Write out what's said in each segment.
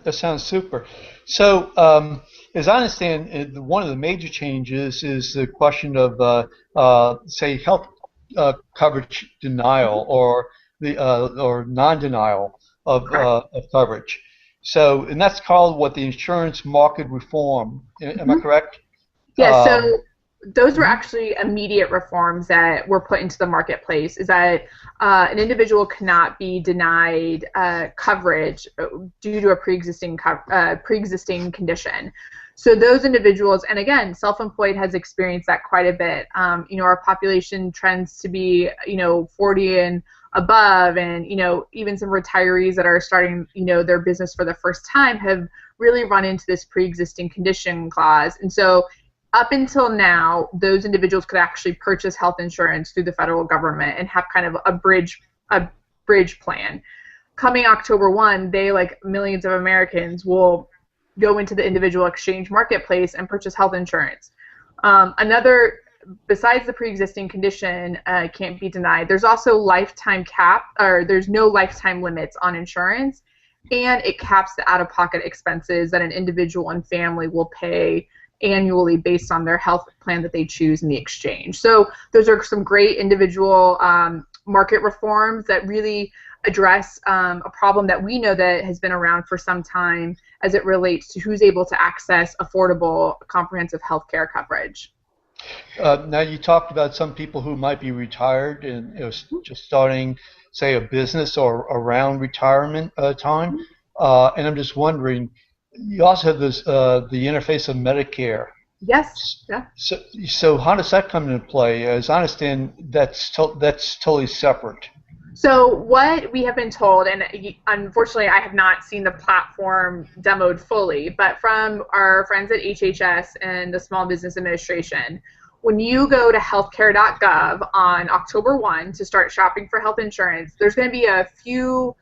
That sounds super. So, as I understand, one of the major changes is the question of, say, health coverage denial or non-denial Correct. of coverage. So, and that's called what the insurance market reform. Am I Mhm. correct? Yeah, so Um, those were mhm. actually immediate reforms that were put into the marketplace. Is that an individual cannot be denied coverage due to a pre-existing condition. So those individuals, and again, self-employed has experienced that quite a bit. Our population trends to be, 40 and above, and even some retirees that are starting, their business for the first time have really run into this pre-existing condition clause, and so up until now, those individuals could actually purchase health insurance through the federal government and have kind of a bridge plan. Coming October 1, they, like millions of Americans, will go into the individual exchange marketplace and purchase health insurance. Another, besides the pre-existing condition can't be denied, there's also lifetime cap, or there's no lifetime limits on insurance, and it caps the out-of-pocket expenses that an individual and family will pay annually based on their health plan that they choose in the exchange. So those are some great individual market reforms that really address a problem that we know that has been around for some time as it relates to who's able to access affordable comprehensive health care coverage. Now you talked about some people who might be retired and just starting, say, a business or around retirement time, and I'm just wondering, you also have this the interface of Medicare. Yes, yeah. So how does that come into play? As I understand, that's totally separate. So what we have been told, and unfortunately I have not seen the platform demoed fully, but from our friends at HHS and the Small Business Administration, when you go to healthcare.gov on October 1 to start shopping for health insurance, there's going to be a few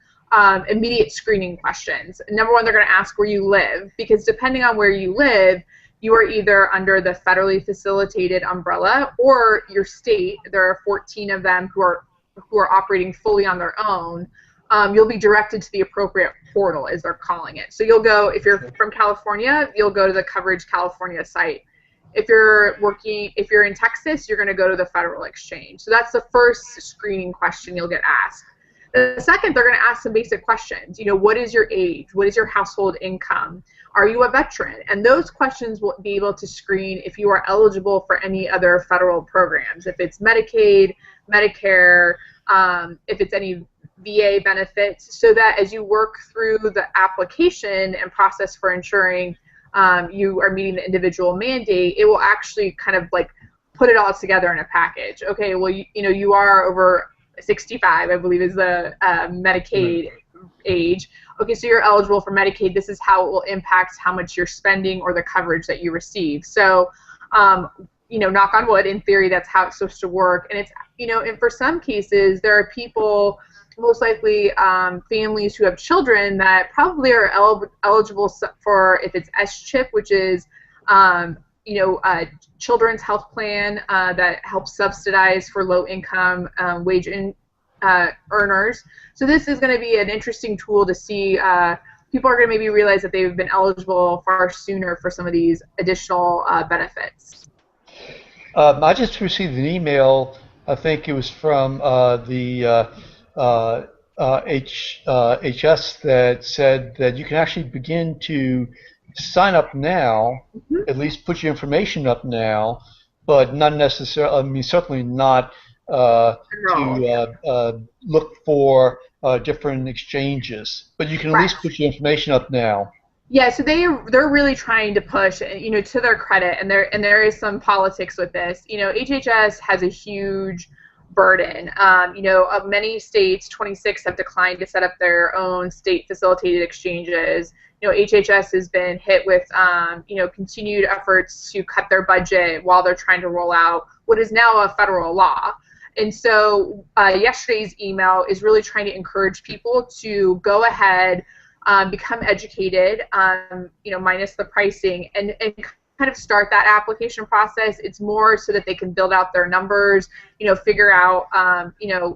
immediate screening questions. Number one, they're going to ask where you live, because depending on where you live, you are either under the federally facilitated umbrella or your state. There are 14 of them who are operating fully on their own. You'll be directed to the appropriate portal, as they're calling it. So you'll go, if you're from California, you'll go to the Coverage California site. If you're in Texas, you're going to go to the federal exchange. So that's the first screening question you'll get asked. The second, they're going to ask some basic questions. What is your age? What is your household income? Are you a veteran? And those questions will be able to screen if you are eligible for any other federal programs, if it's Medicaid, Medicare, if it's any VA benefits, so that as you work through the application and process for ensuring you are meeting the individual mandate, it will actually kind of like put it all together in a package. Okay, well, you are over 65, I believe, is the Medicaid age. Okay, so you're eligible for Medicaid. This is how it will impact how much you're spending or the coverage that you receive. So, knock on wood, in theory, that's how it's supposed to work. And it's, and for some cases, there are people, most likely families who have children that probably are eligible for, if it's SCHIP, which is, a children's health plan that helps subsidize for low-income wage earners. So this is going to be an interesting tool to see. People are going to maybe realize that they've been eligible far sooner for some of these additional benefits. I just received an email. I think it was from the HS that said that you can actually begin to sign up now, Mhm. at least put your information up now, but not necessarily, I mean, certainly not Enroll, yeah. look for different exchanges. But you can at least Correct. put your information up now. Yeah, so they're really trying to push, to their credit, and there is some politics with this. HHS has a huge burden. Of many states, 26 have declined to set up their own state-facilitated exchanges. HHS has been hit with, continued efforts to cut their budget while they're trying to roll out what is now a federal law. And so yesterday's email is really trying to encourage people to go ahead, become educated, minus the pricing, and kind of start that application process. It's more so that they can build out their numbers, figure out,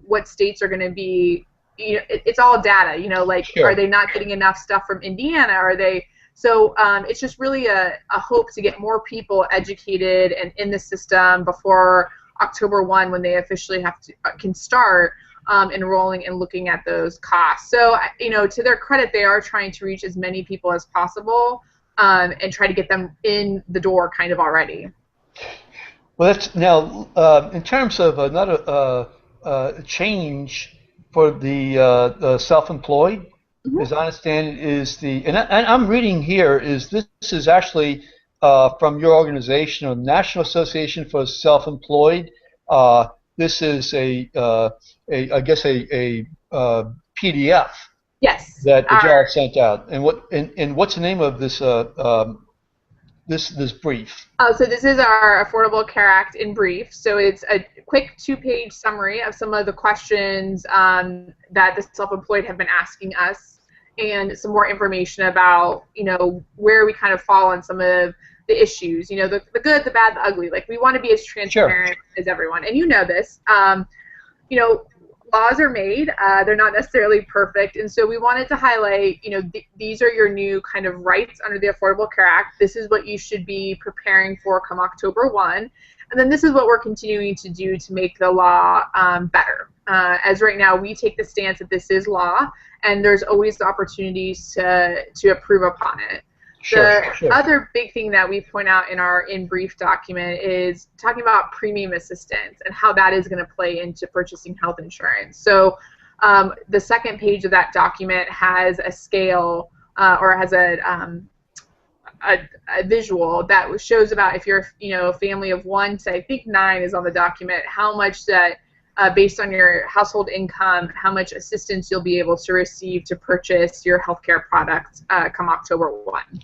what states are going to be, it's all data, like, are Sure. they not getting enough stuff from Indiana? Are they, so it's just really a hope to get more people educated and in the system before October 1 when they officially can start enrolling and looking at those costs. So, to their credit, they are trying to reach as many people as possible and try to get them in the door kind of already. Well, that's now in terms of another change for the self-employed, Mhm. as I understand it, is and I'm reading here is this is actually from your organization, or National Association for Self-Employed. This is I guess PDF Yes. that y'all sent out. And what's the name of this brief? So this is our Affordable Care Act in brief. So it's a quick 2-page summary of some of the questions that the self-employed have been asking us, and some more information about, where we kind of fall on some of the issues, the good, the bad, the ugly. Like, we want to be as Sure, transparent as everyone. And this. Laws are made. They're not necessarily perfect. And so we wanted to highlight, these are your new kind of rights under the Affordable Care Act. This is what you should be preparing for come October 1. And then this is what we're continuing to do to make the law better. As right now, we take the stance that this is law, and there's always the opportunities to improve upon it. sure, The sure. other big thing that we point out in our in brief document is talking about premium assistance and how that is going to play into purchasing health insurance. So the second page of that document has a scale or has a visual that shows about, if you're a family of 1 to I think 9 is on the document, how much that based on your household income, how much assistance you'll be able to receive to purchase your healthcare products come October 1.